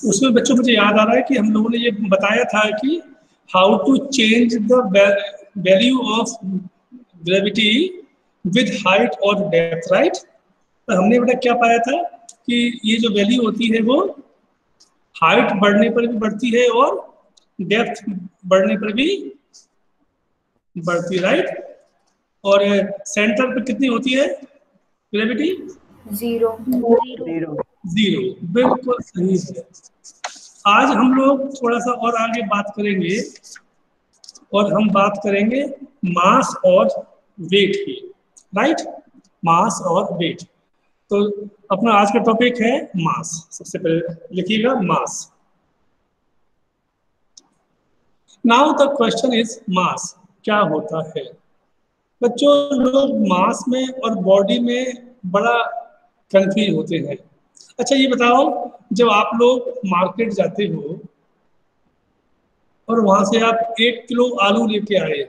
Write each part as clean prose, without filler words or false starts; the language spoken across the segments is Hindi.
उसमें बच्चों मुझे याद आ रहा है कि हम लोगों ने ये बताया था कि how to change the value of gravity with height और डेप्थ, राइट। तो हमने बेटा क्या पाया था कि ये जो वैल्यू होती है वो हाइट बढ़ने पर भी बढ़ती है और डेप्थ बढ़ने पर भी बढ़ती है, राइट। और सेंटर पर कितनी होती है ग्रेविटी? 0। जीरो, बिल्कुल सही है। आज हम लोग थोड़ा सा और आगे बात करेंगे और हम बात करेंगे मास और वेट की, राइट। मास और वेट। तो अपना आज का टॉपिक है मास। सबसे पहले लिखिएगा mass. Now the question is mass क्या होता है। बच्चों लोग मास में और बॉडी में बड़ा कंफ्यूज होते हैं। अच्छा ये बताओ, जब आप लोग मार्केट जाते हो और वहां से आप 1 किलो आलू लेके आए,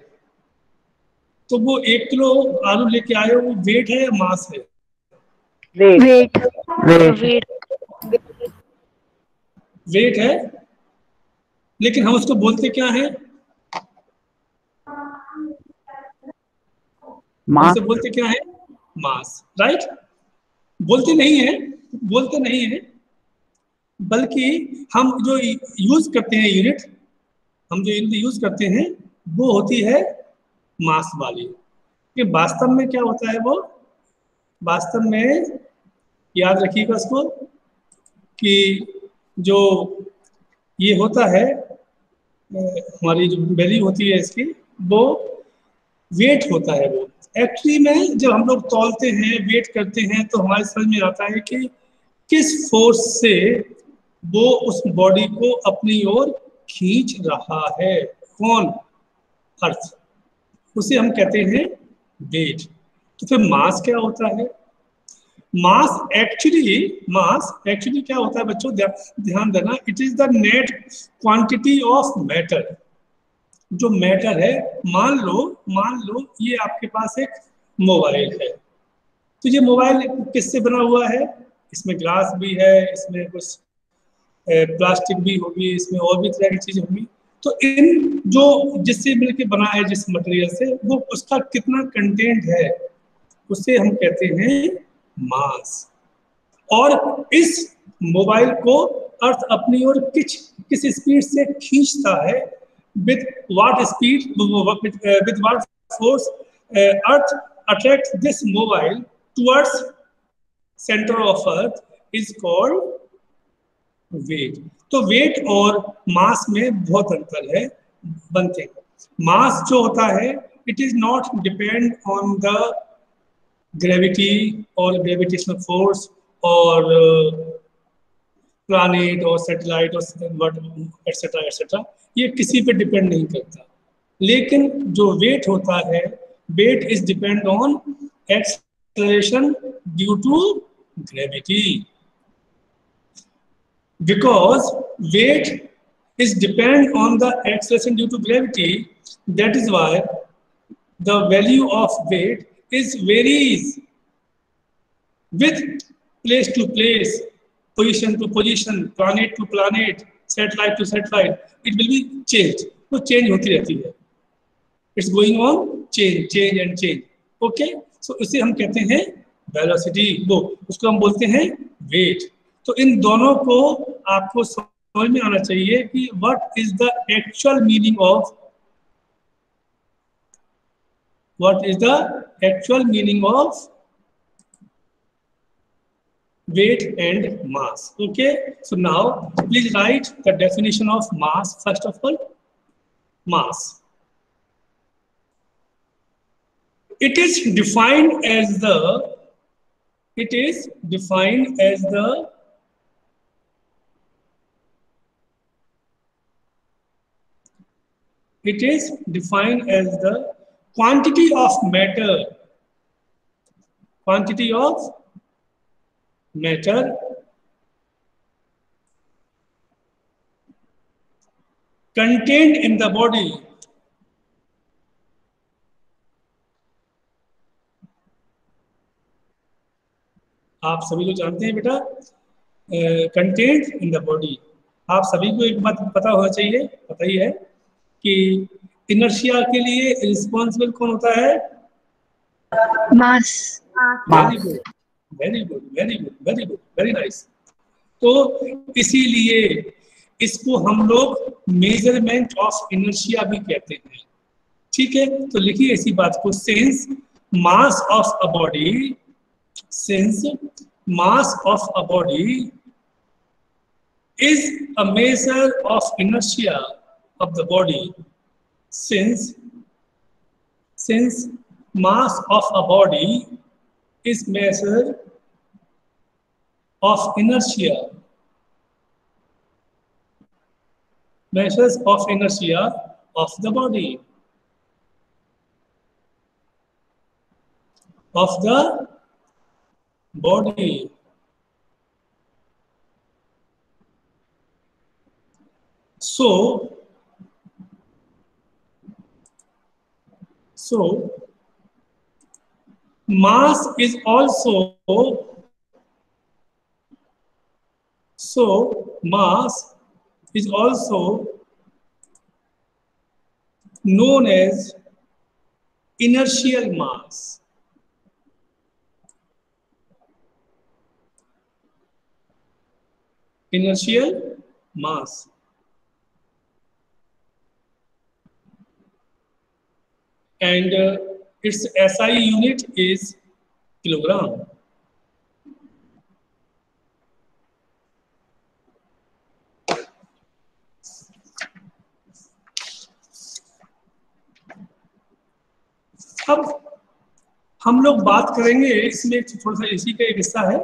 तो वो 1 किलो आलू लेके आए हो, वो वेट है या मास है? वेट। वेट। वेट है, लेकिन हम उसको बोलते क्या है? हम उसे बोलते क्या है? मास, राइट। बोलते नहीं है, बोलते नहीं है, बल्कि हम जो यूज करते हैं यूनिट, हम जो यूनिट यूज करते हैं वो होती है मास वाली। कि वास्तव में क्या होता है वो? वास्तव में याद रखिएगा उसको कि जो ये होता है हमारी जो वैल्यू होती है इसकी, वो वेट होता है। वो एक्चुअली में जब हम लोग तौलते हैं, वेट करते हैं, तो हमारे समझ में आता है कि किस फोर्स से वो उस बॉडी को अपनी ओर खींच रहा है। कौन? अर्थ। उसे हम कहते हैं वेट। तो फिर मास क्या होता है? मास एक्चुअली क्या होता है बच्चों, ध्यान देना, it is the net quantity of matter. जो मैटर है, मान लो ये आपके पास एक मोबाइल है। तो ये मोबाइल किससे बना हुआ है? इसमें ग्लास भी है, इसमें कुछ प्लास्टिक भी होगी, इसमें और भी तरह की चीजें होंगी। तो इन जो जिससे मिलके बना है, जिस मटेरियल से, वो उसका कितना कंटेंट है, उसे हम कहते हैं मास। और इस मोबाइल को अर्थ अपनी ओर किस स्पीड से खींचता है, with what speed, with what force earth attract this mobile towards center of earth is called weight. तो वेट और मास में बहुत अंतर है। बनते मास जो होता है, it is not depend on the gravity और ग्रेविटेशनल फोर्स और प्लानिट और सैटेलाइट और एटसेट्रा एटसेट्रा, ये किसी पे डिपेंड नहीं करता। लेकिन जो वेट होता है, weight is depend on acceleration due to gravity. Because weight is depend on the acceleration due to gravity, that is why the value of weight is varies with place to place, position to position, planet to planet, satellite to satellite. It will be changed. वो change होती रहती है। It's going on change and change. Okay? So इसे हम कहते हैं वेलोसिटी, वो उसको हम बोलते हैं वेट। तो इन दोनों को आपको समझ में आना चाहिए कि what is the actual meaning of weight and mass. Okay, so now please write the definition of mass. First of all, mass, it is defined as the quantity of matter contained in the body आप सभी लोग जानते हैं बेटा, contained in the body आप सभी को एक बात पता होना चाहिए, पता ही है कि इनर्शिया के लिए रिस्पॉन्सिबल कौन होता है? Mass. Very good, very good, very good, very good, very nice. तो इसीलिए इसको हम लोग मेजरमेंट ऑफ इनर्शिया भी कहते हैं। ठीक है, तो लिखिए इसी बात को, since mass of a body, since mass of a body is a measure of inertia of the body, since mass of a body is measure of inertia, measures of inertia of the body, of the body. So mass is also, mass is also known as inertial mass. Inertial mass. And its SI unit is kilogram. अब हम लोग बात करेंगे इसमें थोड़ा सा इसी का एक हिस्सा है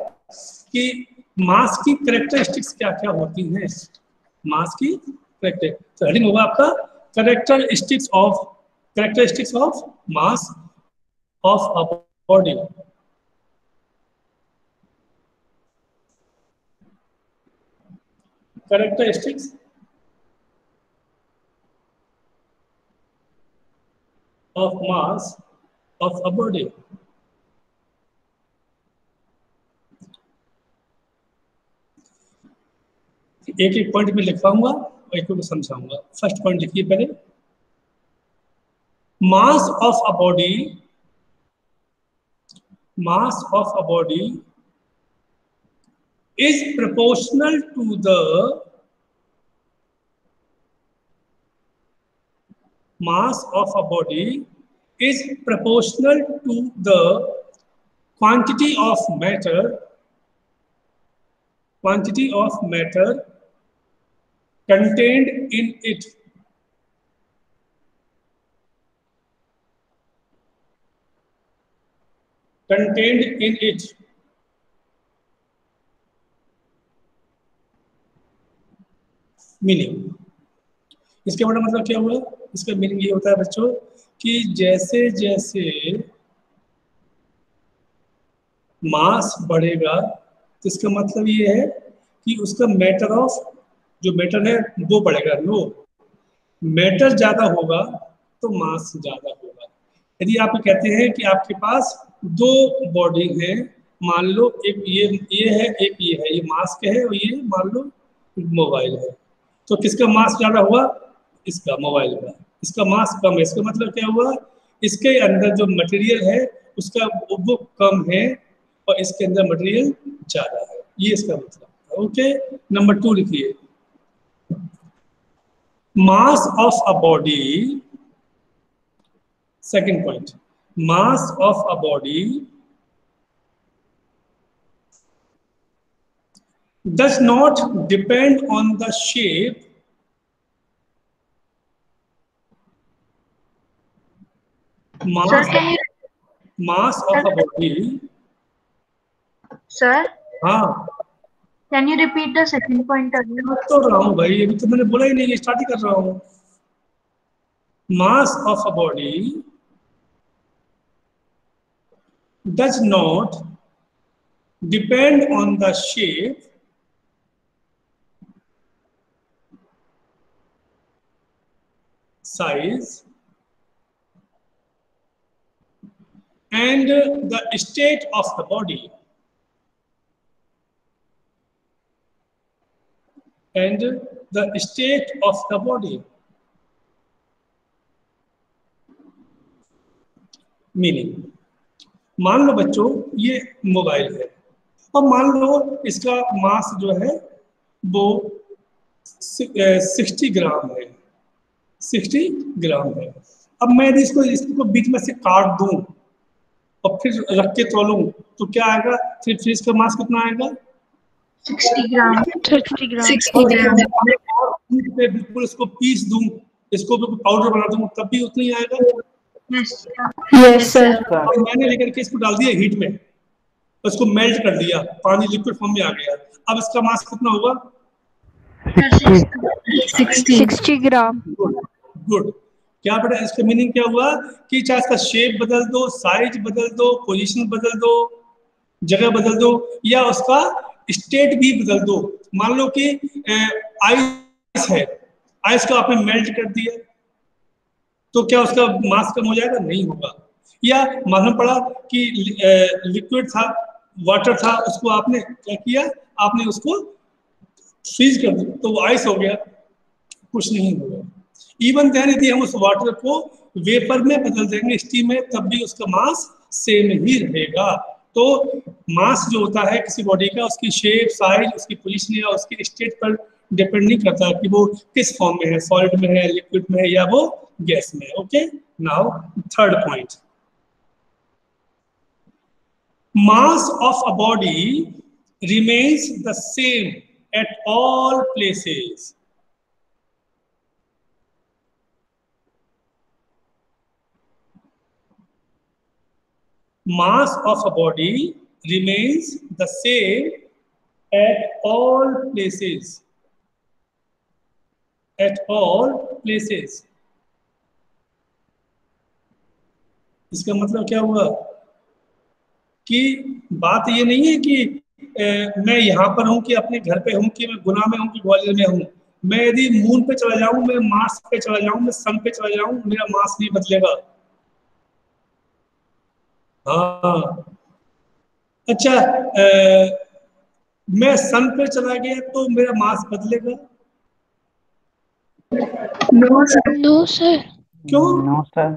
कि मास की कैरेक्टरिस्टिक्स क्या क्या होती हैं। मास की कैरेक्टर, तो हेडिंग होगा आपका characteristics of mass of a body. Characteristics of mass of a body. एक एक पॉइंट में लिखवाऊंगा और एक को समझाऊंगा। फर्स्ट पॉइंट लिखिए पहले, मास of a body, mass of a body is proportional to the mass of a body is proportional to the quantity of matter contained in it. Contained in it. Meaning, इसके बड़ा मतलब क्या हुआ? इसका मीनिंग ये होता है बच्चों कि जैसे जैसे मास बढ़ेगा तो इसका मतलब ये है कि उसका मैटर ऑफ, जो मैटर है वो बढ़ेगा। नो, मैटर ज्यादा होगा तो मास ज्यादा होगा। यदि आप कहते हैं कि आपके पास दो बॉडी है, मान लो एक ये है, एक ये है, ये मास के है और ये मान लो मोबाइल है, तो किसका मास ज्यादा हुआ? इसका, मोबाइल का। इसका मास कम है, इसका मतलब क्या हुआ? इसके अंदर जो मटेरियल है उसका वो कम है और इसके अंदर मटेरियल ज्यादा है, ये इसका मतलब। ओके, नंबर 2 लिखिए, mass of a body, second point, mass of a body does not depend on the shape mass of a body. Sir, हाँ, can you repeat the second point again? तो रहा हूँ भाई, अभी तो मैंने बोला ही नहीं, स्टार्ट ही कर रहा हूँ। मास of a body does not depend on the shape, size and the state of the body, and the state of the body. Meaning, मान लो बच्चों ये मोबाइल है, अब मान लो इसका मास जो है वो 60 ग्राम है, 60 ग्राम है। अब मैं यदि इसको बीच में से काट दूं और फिर रख के तोलूं तो क्या आएगा, फिर इसका मास कितना आएगा, 60 ग्राम। 60 ग्राम। 60 ग्राम। और बिल्कुल इसको पीस दूं, इसको पाउडर बना दूं तब भी उतना ही आएगा। Yes sir. और मैंने लेकर के इसको डाल दिया हीट में, उसको मेल्ट कर दिया, पानी लिक्विड फॉर्म में आ गया, अब इसका मास कितना होगा, 60 ग्राम। गुड। क्या बेटा इसका मीनिंग क्या हुआ कि चाहे इसका शेप बदल दो, साइज बदल दो, पोजीशन बदल दो, जगह बदल दो, या उसका स्टेट भी बदल दो। मान लो कि आइस है, आइस को आपने मेल्ट कर दिया तो क्या उसका मास कम हो जाएगा, नहीं होगा। या मालूम पड़ा कि लिक्विड था, वाटर था, उसको आपने क्या किया, आपने उसको फ्रीज कर दिया तो वो आइस हो गया, कुछ नहीं होगा। इवन देन यदि हम उस वाटर को वेपर में बदल देंगे, स्टीम में, तब भी उसका मास सेम ही रहेगा। तो मास जो होता है किसी बॉडी का, उसकी शेप, साइज, उसकी पोजीशन या उसकी स्टेट पर डिपेंड नहीं करता कि वो किस फॉर्म में है, सॉलिड में है, लिक्विड में है, या वो गैस में है। Okay, now third point, mass of a body remains the same at all places. Mass of a body remains the same at all places. At all places. इसका मतलब क्या हुआ कि बात ये नहीं है कि मैं यहाँ पर हूँ कि अपने घर पे हूँ, कि मैं गुना में हूँ कि ग्वालियर में हूँ। मैं यदि मून पे चला जाऊँ, मैं मार्स पे चला जाऊँ, मैं सन पे चला जाऊँ, मेरा मास नहीं बदलेगा। हाँ, अच्छा, मैं सन पे चला गया तो मेरा मास बदलेगा? No sir. No sir. क्यों? No sir.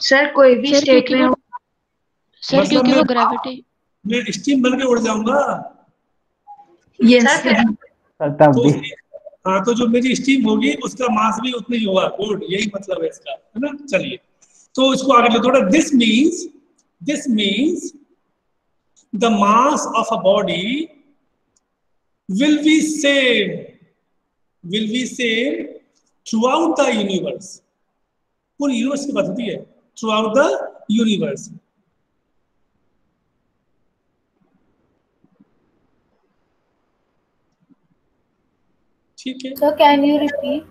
सर कोई भी स्टेट में हो, सर मतलब क्योंकि वो ग्रेविटी, मैं स्टीम बन के उड़ जाऊंगा। Yes sir. तब तो भी हाँ, तो जो मेरी स्टीम होगी उसका मास भी उतना ही होगा। गुड, यही मतलब है इसका, है ना। चलिए, तो इसको आगे ले थोड़ा। This means the mass of a body will be same through out the universe. पूरी यूनिवर्स की बात होती है, थ्रू आउट द यूनिवर्स। ठीक है। So can you repeat?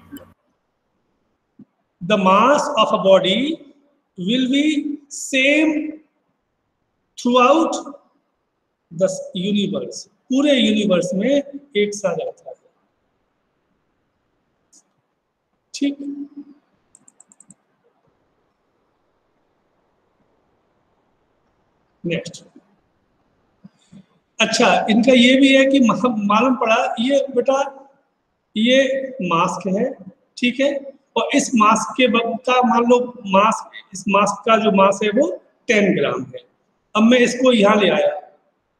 The mass of a body will be same throughout the universe. पूरे यूनिवर्स में एक सा रहता है। ठीक। नेक्स्ट। अच्छा, इनका ये भी है कि मालूम पड़ा, ये बेटा ये मास्क है, ठीक है, और इस मास्क के का मान लो इस मास्क का जो मास है वो 10 ग्राम है। अब मैं इसको यहाँ ले आया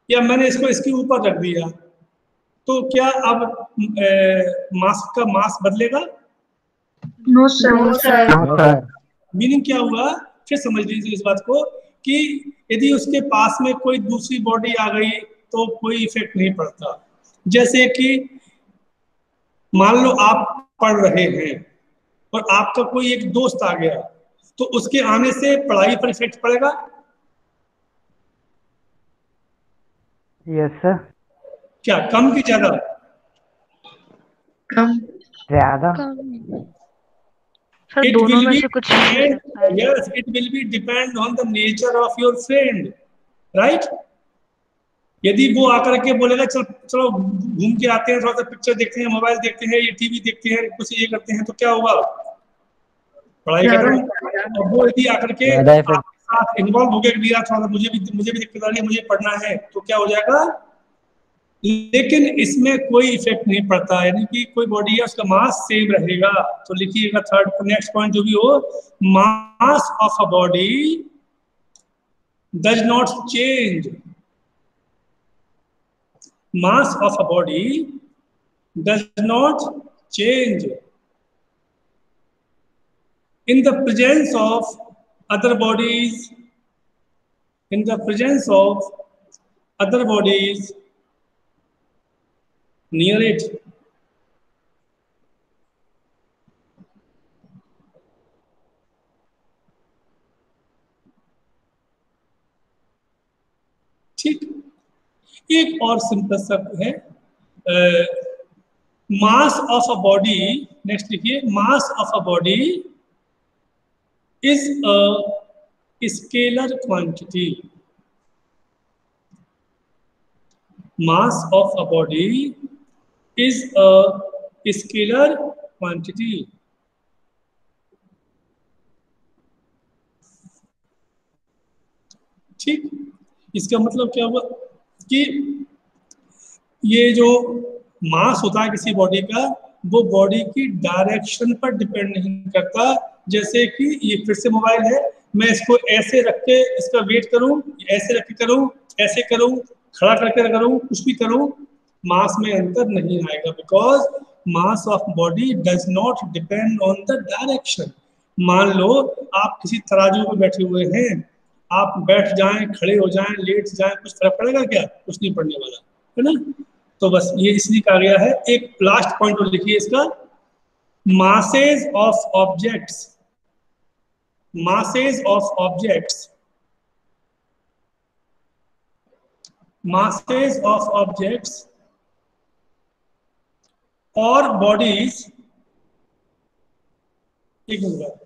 या मैंने इसको इसके ऊपर रख दिया, तो क्या अब मास्क का मास बदलेगा? No sir. मीनिंग क्या हुआ, फिर समझ लीजिए इस बात को, कि यदि उसके पास में कोई दूसरी बॉडी आ गई तो कोई इफेक्ट नहीं पड़ता। जैसे कि मान लो आप पढ़ रहे हैं और आपका कोई एक दोस्त आ गया, तो उसके आने से पढ़ाई पर इफेक्ट पड़ेगा? Yes sir. क्या कम की ज्यादा? कम। ज्यादा। सर दोनों में से कुछ नहीं हो सकता है। Yes, it will be depend on the nature of your friend, right? यदि वो आकर के बोलेगा चलो घूम के आते हैं, थोड़ा सा पिक्चर देखते हैं, मोबाइल देखते हैं, ये टीवी देखते हैं, कुछ ये करते हैं, तो क्या होगा? पढ़ाई खत्म। और वो यदि आकर के आपके साथ इन्वॉल्व हो गया, थोड़ा सा मुझे भी दिक्कत आ रही है, मुझे पढ़ना है, तो क्या हो जाएगा? लेकिन इसमें कोई इफेक्ट नहीं पड़ता, यानी कि कोई बॉडी है उसका मास सेम रहेगा। तो लिखिएगा थर्ड नेक्स्ट पॉइंट जो भी हो, मास of a body does not change. Mass of a body does not change in the presence of other bodies, in the presence of other bodies near it. ठीक, एक और सिंपल शब्द है mass of a body. Next लिखिए, mass of a body is a scalar quantity. Mass of a body is a scalar quantity. ठीक, इसका मतलब क्या हुआ कि ये जो मास होता है किसी बॉडी का, वो बॉडी की डायरेक्शन पर डिपेंड नहीं करता। जैसे कि ये फिर से मोबाइल है, मैं इसको ऐसे रख के इसका वेट करूं, ऐसे रख के करूं, ऐसे करूं, खड़ा करके करूं, कुछ भी करूं, मास में अंतर नहीं आएगा, because mass of body does not depend on the direction. मान लो आप किसी तराजू में बैठे हुए हैं, आप बैठ जाएं, खड़े हो जाएं, लेट जाएं, कुछ फर्क पड़ेगा क्या? कुछ नहीं पड़ने वाला है ना। तो बस ये इसलिए कहा गया है। एक लास्ट पॉइंट और लिखिए इसका, masses of objects, masses of objects, masses of objects or bodies, एक मिनट,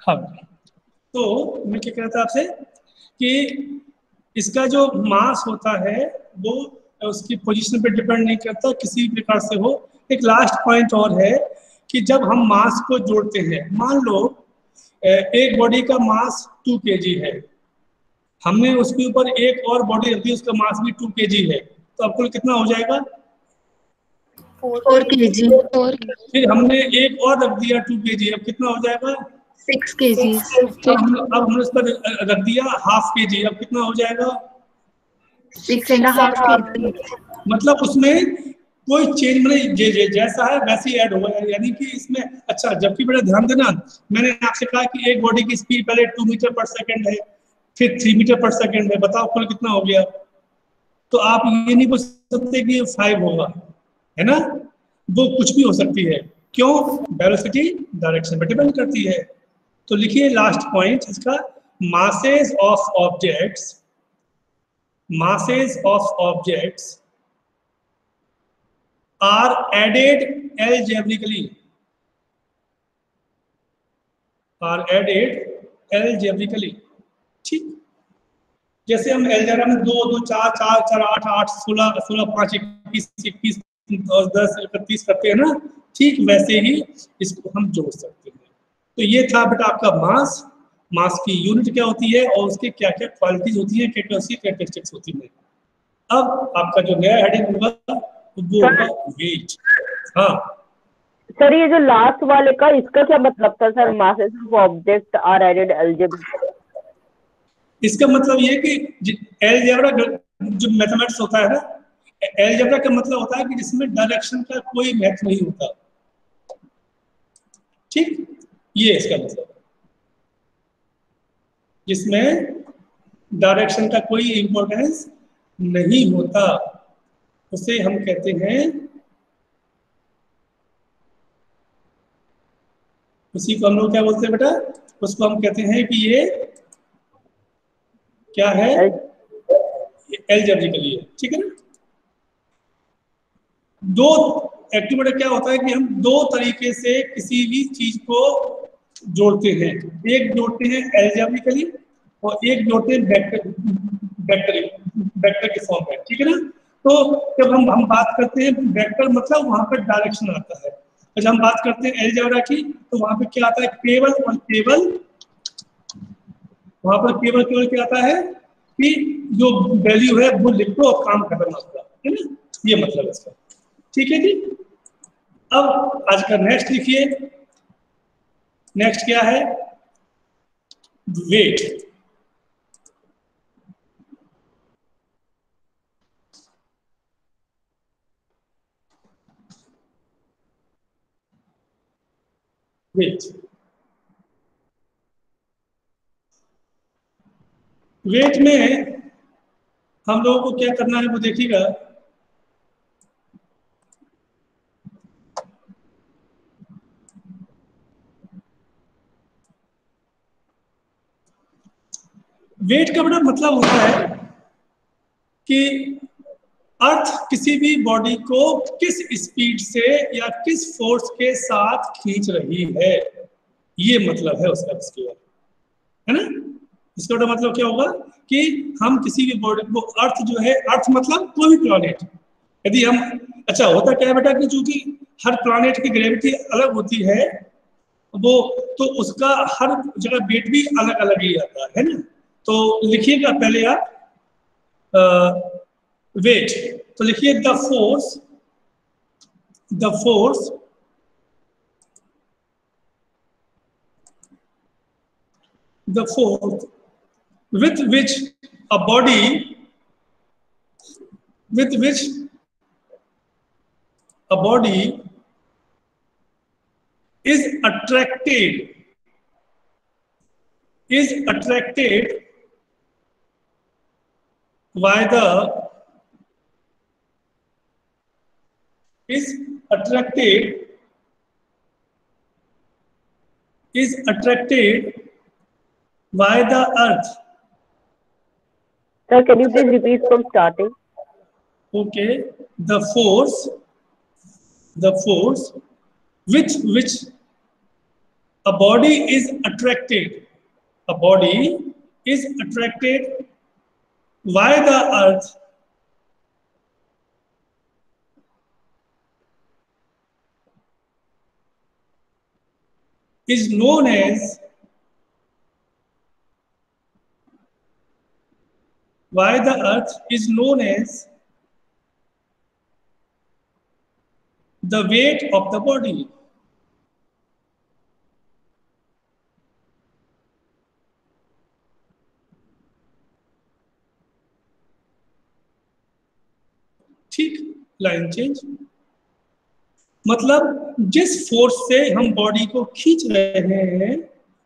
हाँ। तो मैं क्या कह रहा था आपसे कि इसका जो मास होता है वो उसकी पोजीशन पे डिपेंड नहीं करता, किसी भी प्रकार से हो। एक लास्ट पॉइंट और है कि जब हम मास को जोड़ते हैं, मान लो एक बॉडी का मास 2 kg है, हमने उसके ऊपर एक और बॉडी रख दी, उसका मास भी 2 kg है, तो अब कुल कितना हो जाएगा? 4 kg। फिर हमने एक और रख दिया 2 kg, अब कितना हो जाएगा? 6 kg। अब हमने उस पर रख दिया ½ kg, अब कितना हो जाएगा? 6.5 kg। मतलब उसमें कोई चेंज नहीं, जैसा है वैसे ही ऐड हुआ है, यानी कि इसमें अच्छा। जबकि बड़ा ध्यान देना, मैंने आपसे कहा कि एक बॉडी की स्पीड पहले 2 मीटर पर सेकंड है, फिर 3 मीटर पर सेकंड है, बताओ कुल कितना हो गया? तो आप ये नहीं बोल सकते कि 5 होगा, है ना, वो कुछ भी हो सकती है। क्यों? वेलोसिटी डायरेक्शन पर डिपेंड करती है। तो लिखिए लास्ट पॉइंट इसका, masses of objects, masses of objects are added algebraically, are added algebraically। ठीक, जैसे हम अलजेब्रा में 2 2 4 4 4 8 8 16 16 5 21 21 10 31 करते हैं ना, ठीक वैसे ही इसको हम जोड़ सकते हैं। तो ये था बेटा आपका मास। मास की यूनिट क्या होती है और उसके क्या क्या क्वालिटीज होती है, क्या क्या उसकी कैरेक्टरिस्टिक्स होती है। अब आपका जो नया हेडिंग होगा वो होगा वेट। हाँ सर, ये जो लास्ट वाले का इसका क्या मतलब था sir? Masses of object are added algebra, इसका मतलब ये कि अलजेब्रा जो मैथमेटिक्स होता है ना, अलजेब्रा का मतलब होता है कि जिसमें डायरेक्शन का कोई महत्व नहीं होता। ठीक, ये इसका मतलब, जिसमें डायरेक्शन का कोई इंपॉर्टेंस नहीं होता, उसे हम कहते हैं, उसी को हम लोग क्या बोलते हैं बेटा? उसको हम कहते हैं कि ये क्या है? अलजेब्रिकली है। ठीक है ना। दो एक्टिविटी क्या होता है कि हम 2 तरीके से किसी भी चीज को जोड़ते हैं। एक जोड़ते हैं अलजेब्रिकली और एक न्यूट्रिएंट वेक्टर के फॉर्म में, ठीक है ना। तो जब हम बात करते हैं वेक्टर मतलब वहां पर डायरेक्शन आता है। जब हम बात करते हैं अलजेब्रा की तो वहां पे क्या आता है, केवल और केवल, वहां पर केवल केवल क्या आता है कि जो वैल्यू है वो लिख दो और काम खत्म आपका, है ना, ये मतलब है इसका। ठीक है जी। अब आज का नेक्स्ट लिखिए। नेक्स्ट क्या है, वेट। वेट वेट में हम लोगों को क्या करना है वो देखिएगा। वेट का बड़ा मतलब होता है कि अर्थ किसी भी बॉडी को किस स्पीड से या किस फोर्स के साथ खींच रही है, ये मतलब है उसका, इसके है ना। इसका बड़ा मतलब क्या होगा कि हम किसी भी बॉडी को, अर्थ जो है, अर्थ मतलब कोई भी प्लैनेट, यदि हम, अच्छा होता क्या है बेटा कि चूंकि हर प्लैनेट की ग्रेविटी अलग होती है वो, तो उसका हर जगह वेट भी अलग अलग ही आता है ना। तो लिखिएगा पहले आप वेट, तो लिखिए the force, the force the force with which a body, with which a body is attracted, is attracted by the, is attracted, is attracted by the earth. Sir, can you please repeat from starting? Okay, the force with which a body is attracted, a body is attracted by the earth is known as, why the earth is known as the weight of the body. ठीक, लाइन चेंज, मतलब जिस फोर्स से हम बॉडी को खींच रहे हैं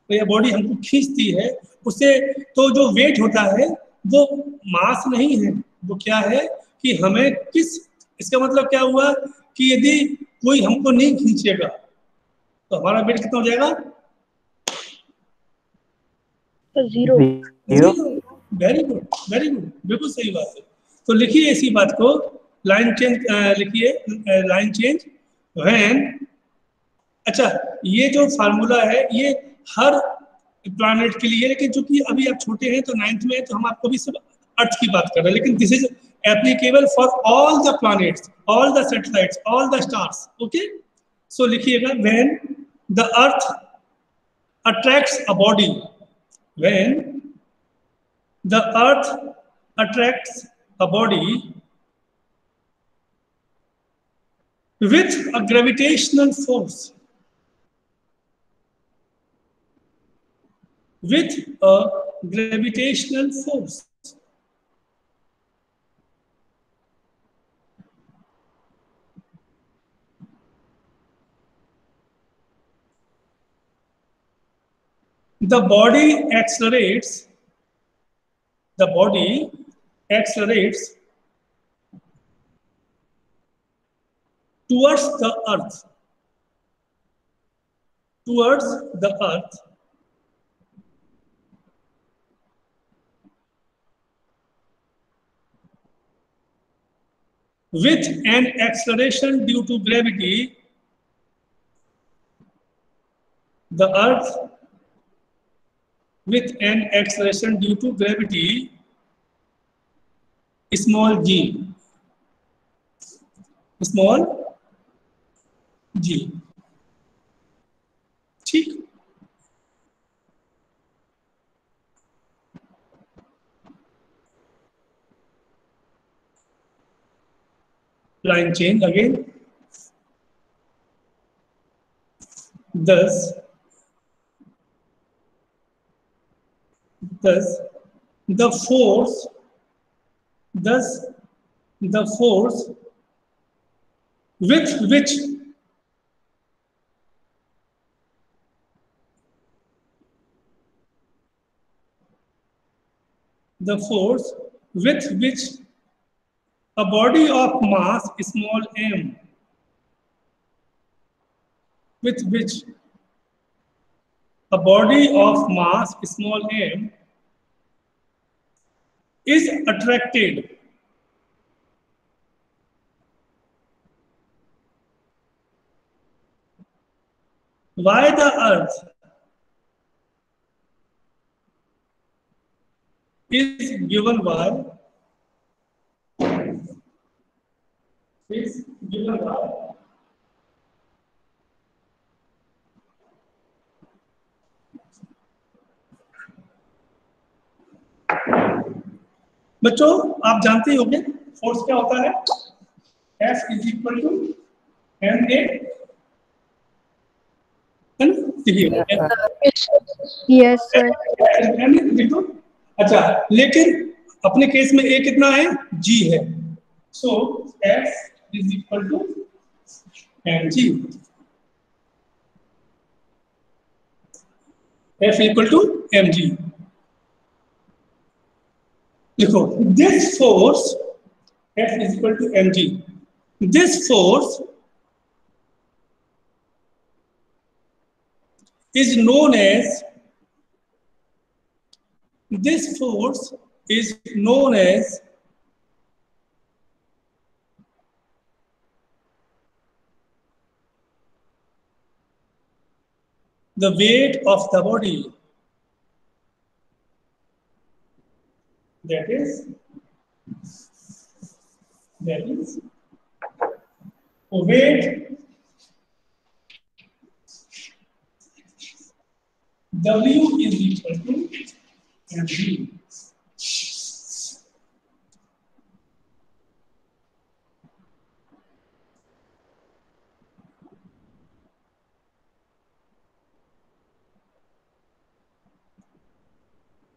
या बॉडी हमको खींचती है उसे, तो जो वेट होता है वो मास नहीं है, वो क्या है कि हमें किस, इसका मतलब क्या हुआ कि यदि कोई हमको नहीं खींचेगा तो हमारा वेट कितना हो जाएगा, zero. Very good, very good, बिल्कुल सही बात है। तो लिखिए इसी बात को, लाइन चेंज लिखिए, लाइन चेंज व्हेन, अच्छा ये जो फार्मूला है ये हर प्लैनेट के लिए, लेकिन चूंकि अभी आप छोटे हैं तो 9th में है तो हम आपको भी सिर्फ अर्थ की बात कर रहे हैं, लेकिन this is applicable for all the planets, all the satellites, all the stars. Okay, so लिखिएगा when the earth attracts a body, when the earth attracts a body with a gravitational force, with a gravitational force, the body accelerates, the body accelerates towards the earth, towards the earth with an acceleration due to gravity. The earth with an acceleration due to gravity small g, small g, ठीक। line change again, thus the force with which a body of mass small m, with which a body of mass small m is attracted by the earth is given by बच्चों आप जानते ही होंगे फोर्स क्या होता है, F is equal to M A, yes sir. अच्छा लेकिन अपने केस में ए कितना है, जी है, so F is equal to m g, F equal to m g. लिखो this force F is equal to m g, this force is known as the weight of the body, that is weight W is equal to mg.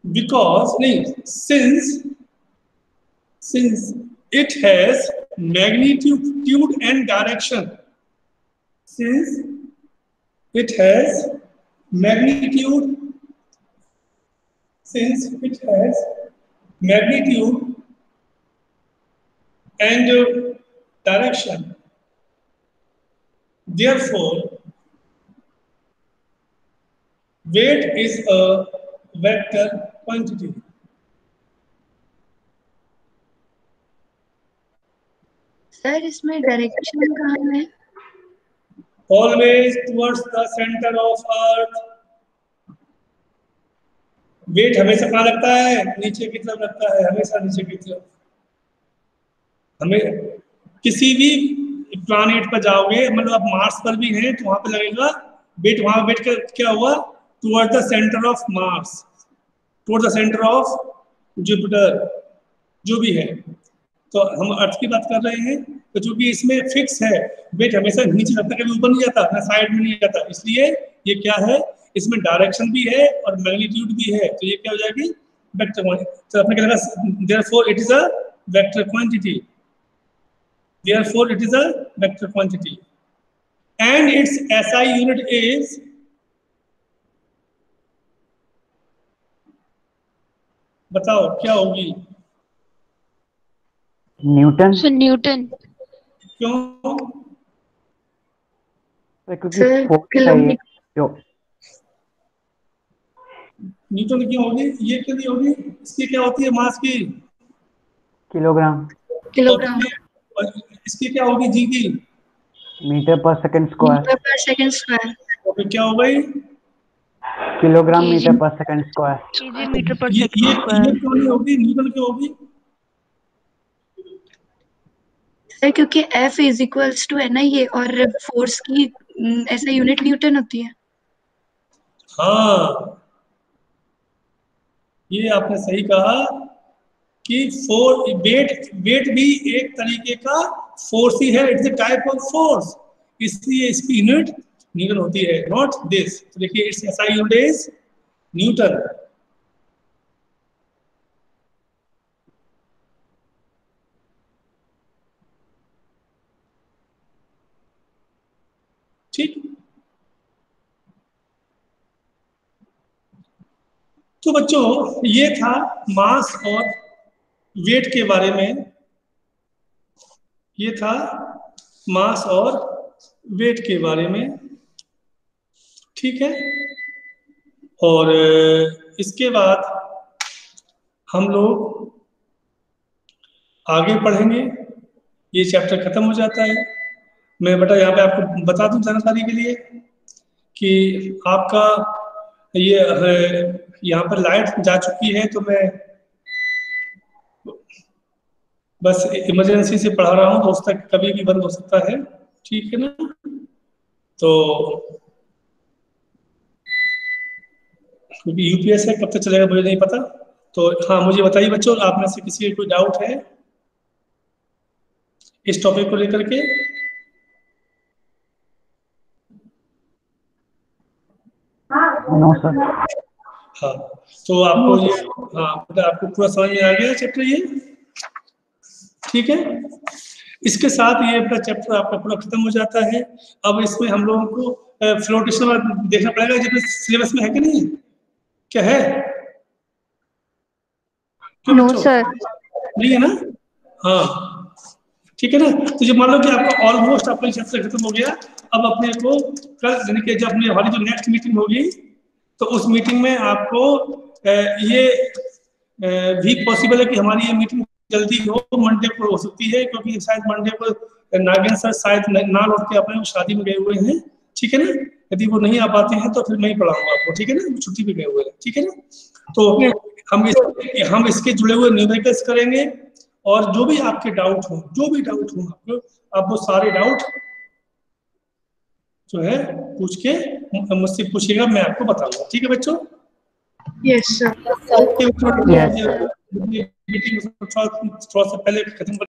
Because since it has magnitude and direction, since it has magnitude and direction, therefore weight is a vector quantity. Sir इसमें डायरेक्शन कहाँ है? Always towards the center of earth. Weight हमेशा कहाँ लगता है, नीचे की तरफ लगता है, हमेशा नीचे की तरफ। हमें किसी भी प्लैनेट पर जाओगे, मतलब आप मार्स पर भी हैं तो वहां पे लगेगा वेट, वहां वेट का क्या हुआ, toward the centre of Mars, toward the centre of Jupiter, जो भी है। तो हम अर्थ की बात कर रहे हैं, तो जो भी इसमें फिक्स है, वेट हमेशा नीचे लगता है, कभी ऊपर नहीं जाता, ना साइड में नहीं जाता, इसलिए ये क्या है, इसमें डायरेक्शन भी है और मैग्नीट्यूड भी है, तो ये क्या हो जाएगी, वेक्टर क्वांटिटी। तो आपने क्या लगा, therefore it is a vector quantity, therefore it is a vector quantity and it's SI unit is, बताओ क्या होगी, न्यूटन। Sir Newton. क्यों, क्योंकि फोर्स है ये जो, न्यूटन क्यों होगी, ये क्यों नहीं होगी, इसकी क्या होती है मास की, किलोग्राम। और इसकी क्या होगी जी की, मीटर पर सेकंड स्क्वायर। मीटर पर सेकंड स्क्वायर। तो फिर क्या हो गई, किलोग्राम kg मीटर पर सेकंड स्क्वायर। केजी मीटर पर ये सेकंड ये स्क्वायर। क्यों नहीं होगी, न्यूटन क्यों होगी? सर क्योंकि F इज इक्वल्स टू है ना ये, और फोर्स की ऐसा यूनिट न्यूटन होती है। हाँ, ये आपने सही कहा कि वेट वेट भी एक तरीके का फोर्स ही है, it's a type of force, इसलिए इसकी यूनिट न्यूटन होती है, नॉट दिस। तो देखिए it's SI unit is Newton. ठीक, तो बच्चों ये था मास और वेट के बारे में, ये था मास और वेट के बारे में, ठीक है। और इसके बाद हम लोग आगे पढ़ेंगे, ये चैप्टर खत्म हो जाता है। मैं बेटा यहाँ पे आपको बता दूं जानकारी के लिए कि आपका ये यहाँ पर लाइट जा चुकी है, तो मैं बस इमरजेंसी से पढ़ा रहा हूँ, तो उस तक कभी भी बंद हो सकता है, ठीक है ना। तो क्योंकि यूपीएस है, कब तक चलेगा मुझे नहीं पता। तो हाँ, मुझे बताइए बच्चों, आप में से किसी का कोई डाउट है इस टॉपिक को लेकर के? No sir. हाँ, तो आपको ये, हाँ आपको पूरा समझ में आ गया चैप्टर ये, ठीक है। इसके साथ ये अपना चैप्टर आपका पूरा खत्म हो जाता है। अब इसमें हम लोगों को फ्लोटेशन देखना पड़ेगा, जब सिलेबस में है कि नहीं, क्या है? No sir. नहीं है ना? हाँ, ठीक है ना। तो जब मान लो कि आपका ऑलमोस्ट आपका चैप्टर खत्म हो गया, अब अपने को कल यानी कि जब अपने हमारी जो नेक्स्ट मीटिंग होगी, तो उस मीटिंग में आपको ये भी पॉसिबल है कि हमारी ये मीटिंग जल्दी हो, मंडे को हो सकती है, क्योंकि शायद मंडे को नागेंद्र सर शायद ना लौट के अपने शादी में गए हुए हैं, ठीक है ना। यदि वो नहीं आ पाते हैं तो फिर मैं ही पढ़ाऊंगा आपको, ठीक है ना, छुट्टी पे गए हुए हैं, ठीक है ना। तो हम इसके जुड़े हुए न्यूमेरिकल्स करेंगे, और जो भी आपके डाउट हो, जो भी डाउट हो आपको, आप वो सारे डाउट जो है पूछ के मुझसे पूछिएगा, मैं आपको बताऊंगा, ठीक है बच्चों। Yes sir. Okay, Yes. Meeting थोड़ा सा पहले खत्म